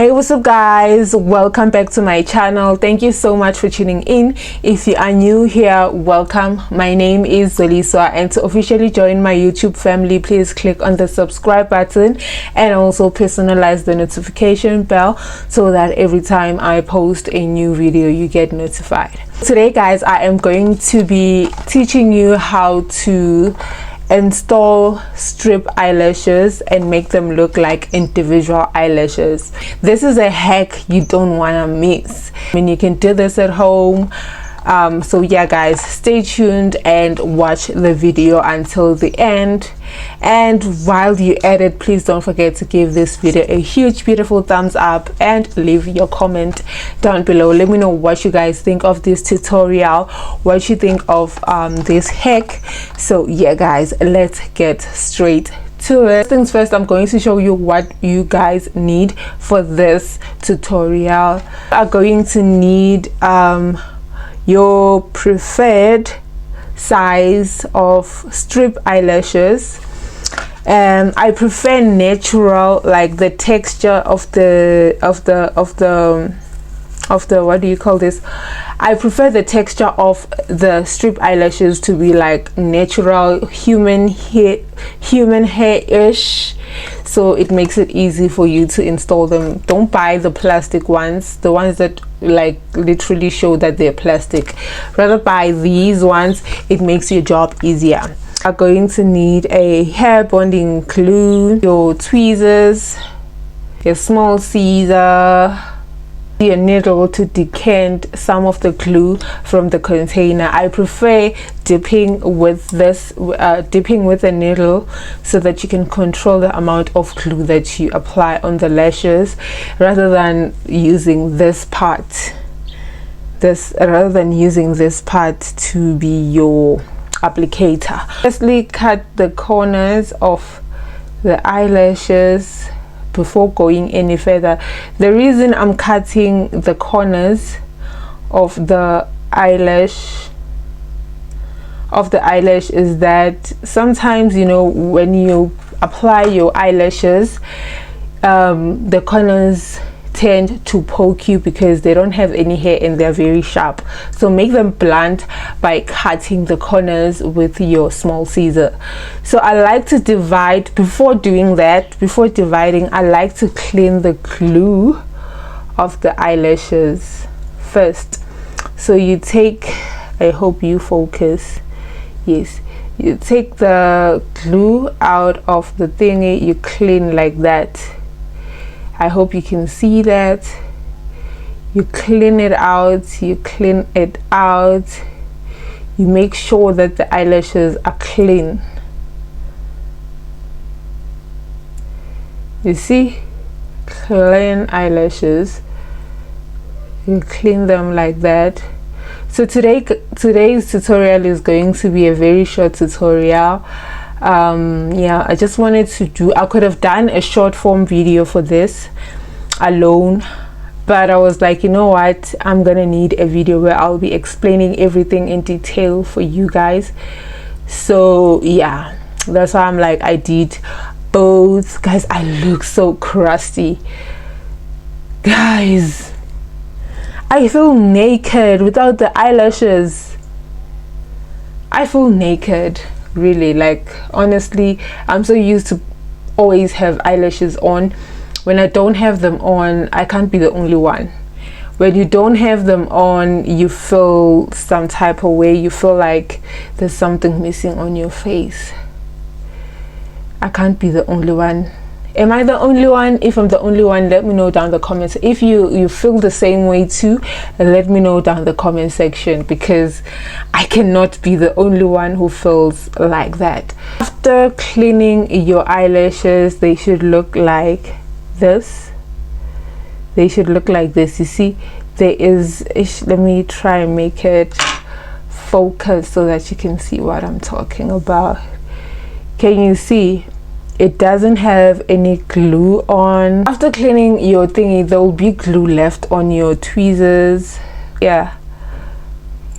Hey, what's up guys, welcome back to my channel. Thank you so much for tuning in. If you are new here, welcome. My name is Zoliswa, and to officially join my YouTube family, please click on the subscribe button and also personalize the notification bell so that every time I post a new video you get notified. Today guys, I am going to be teaching you how to install strip eyelashes and make them look like individual eyelashes. This is a hack you don't want to miss. I mean, you can do this at home. So yeah guys, stay tuned and watch the video until the end, and while you edit, please don't forget to give this video a huge beautiful thumbs up and leave your comment down below. Let me know what you guys think of this tutorial, what you think of this hack. So yeah guys, let's get straight to it. First things first, I'm going to show you what you guys need for this tutorial. You are going to need your preferred size of strip eyelashes. I prefer natural, like the texture of the what do you call this? I prefer the texture of the strip eyelashes to be like natural human hair-ish, so it makes it easy for you to install them. Don't buy the plastic ones, the ones that like literally show that they're plastic. Rather buy these ones, it makes your job easier. Are going to need a hair bonding glue, your tweezers, your small scissor, your needle to decant some of the glue from the container. I prefer dipping with a needle so that you can control the amount of glue that you apply on the lashes, rather than using this part to be your applicator. Firstly, cut the corners of the eyelashes before going any further. The reason I'm cutting the corners of the eyelash is that sometimes, you know, when you apply your eyelashes, the corners tend to poke you because they don't have any hair and they're very sharp. So make them blunt by cutting the corners with your small scissor. So I like to divide. Before dividing, I like to clean the glue of the eyelashes first. So you take, I hope you focus, yes, you take the glue out of the thingy, you clean like that. I hope you can see that. You clean it out, you make sure that the eyelashes are clean. You see, clean eyelashes, you clean them like that. So today's tutorial is going to be a very short tutorial. Yeah, I just wanted to I could have done a short form video for this alone, but I was like, you know what, I'm gonna need a video where I'll be explaining everything in detail for you guys. So yeah, that's why I'm like, I did both. Guys, I look so crusty, guys. I feel naked without the eyelashes. I feel naked, really. Like, honestly, I'm so used to always have eyelashes on. When I don't have them on, I can't be the only one. When you don't have them on, you feel some type of way. You feel like there's something missing on your face. I can't be the only one. Am I the only one? If I'm the only one, let me know down in the comments. If you feel the same way too, let me know down in the comment section, because I cannot be the only one who feels like that. After cleaning your eyelashes, they should look like this. They should look like this. You see, there is, let me try and make it focus so that you can see what I'm talking about. Can you see? It doesn't have any glue on. After cleaning your thingy, there will be glue left on your tweezers. Yeah,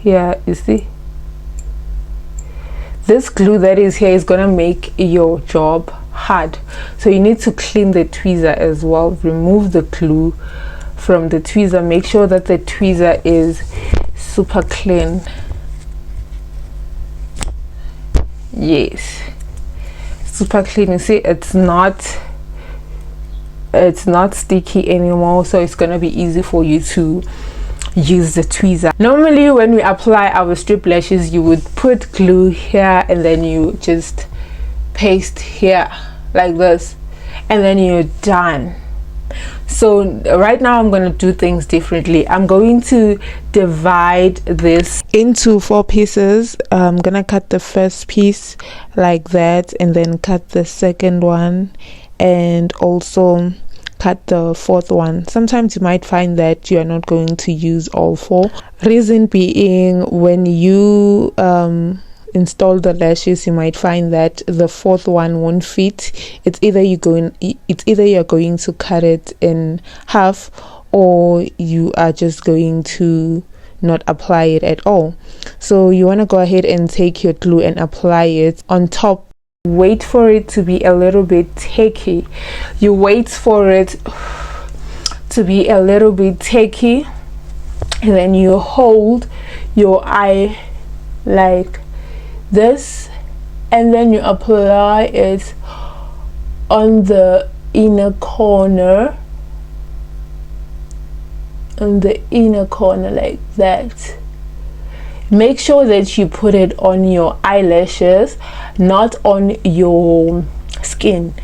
you see, this glue that is here is gonna make your job hard, so you need to clean the tweezer as well. Remove the glue from the tweezer. Make sure that the tweezer is super clean. Yes, super clean. You see, it's not sticky anymore, so it's gonna be easy for you to use the tweezer. Normally when we apply our strip lashes, you would put glue here and then you just paste here like this, and then you're done. So right now I'm going to do things differently. I'm going to divide this into 4 pieces. I'm gonna cut the first piece like that, and then cut the second one, and also cut the 4th one. Sometimes you might find that you are not going to use all 4. Reason being, when you install the lashes, you might find that the 4th one won't fit. It's either you're going to cut it in half, or you are just going to not apply it at all. So you want to go ahead and take your glue and apply it on top. Wait for it to be a little bit tacky. You wait for it to be a little bit tacky, and then you hold your eye like this, and then you apply it on the inner corner, like that. Make sure that you put it on your eyelashes, not on your skin,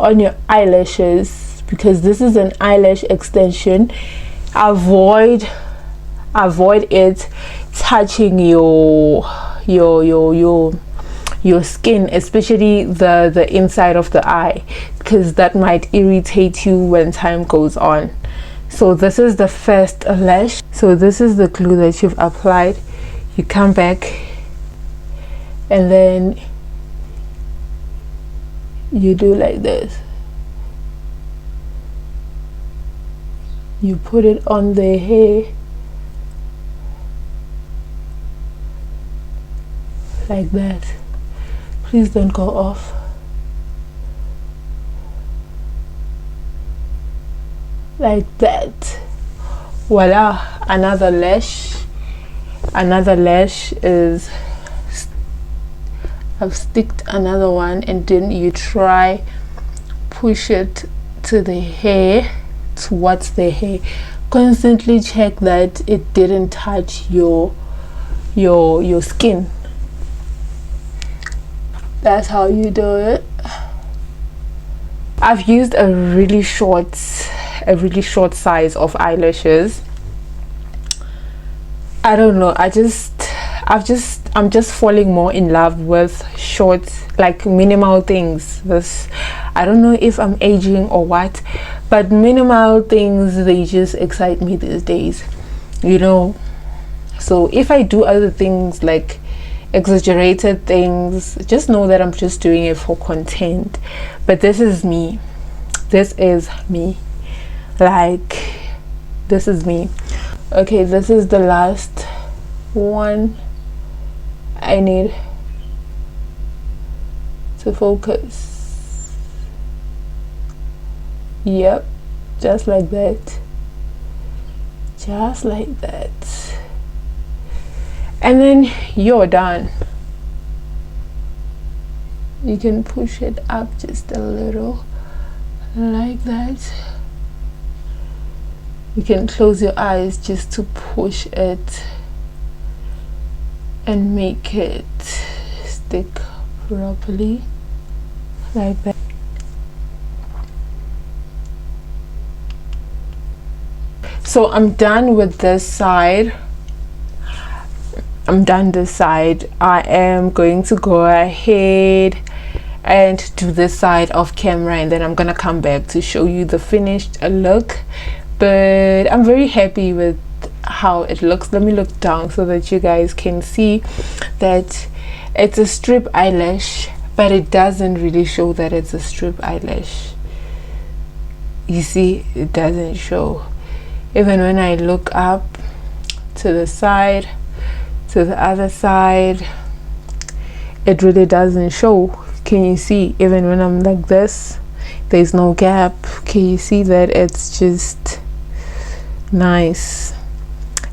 on your eyelashes, because this is an eyelash extension. Avoid it touching your skin, especially the inside of the eye, because that might irritate you when time goes on. So this is the first lash. So this is the glue that you've applied. You come back and then you do like this. You put it on the hair like that. Please don't go off. Like that. Voila, another lash. Another lash is, I've sticked another one, and then you try push it to the hair, towards the hair. Constantly check that it didn't touch your skin. That's how you do it. I've used a really short size of eyelashes. I don't know, I'm just falling more in love with short, like minimal things. I don't know if I'm aging or what, but minimal things, they just excite me these days, you know. So if I do other things like exaggerated things, just know that I'm just doing it for content. But this is me. Like, this is me. Okay, this is the last one. I need to focus. Yep, just like that. Just like that. And then you're done. You can push it up just a little, like that. You can close your eyes just to push it and make it stick properly, like that. So I'm done with this side. I'm done this side. I am going to go ahead and do this side off camera, and then I'm gonna come back to show you the finished look. But I'm very happy with how it looks. Let me look down so that you guys can see that it's a strip eyelash, but it doesn't really show that it's a strip eyelash. You see, it doesn't show. Even when I look up to the side, to the other side, it really doesn't show, Can you see? Even when I'm like this, there's no gap. Can you see that? It's just nice.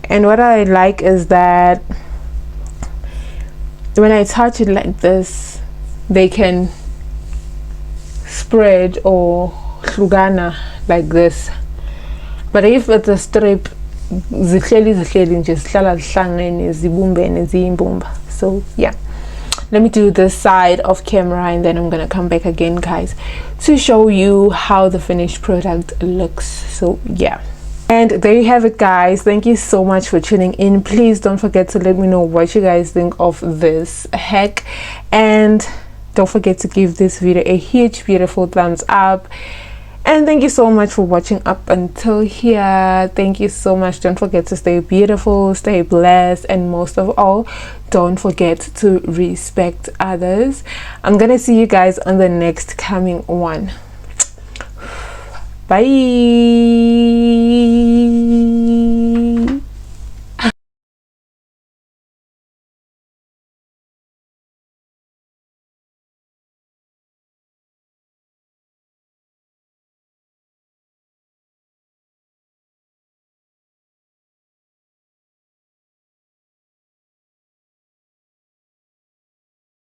And what I like is that when I touch it like this, they can spread or hlugana like this. But if it's a strip, zihleli nje zihlala zihlangene zibumbene ziyimbumba. So yeah, let me do this side of camera and then I'm gonna come back again, guys, to show you how the finished product looks. So yeah, and there you have it, guys. Thank you so much for tuning in. Please don't forget to let me know what you guys think of this hack, and don't forget to give this video a huge beautiful thumbs up. And thank you so much for watching up until here. Thank you so much. Don't forget to stay beautiful, stay blessed, and most of all, don't forget to respect others. I'm gonna see you guys on the next coming one. Bye.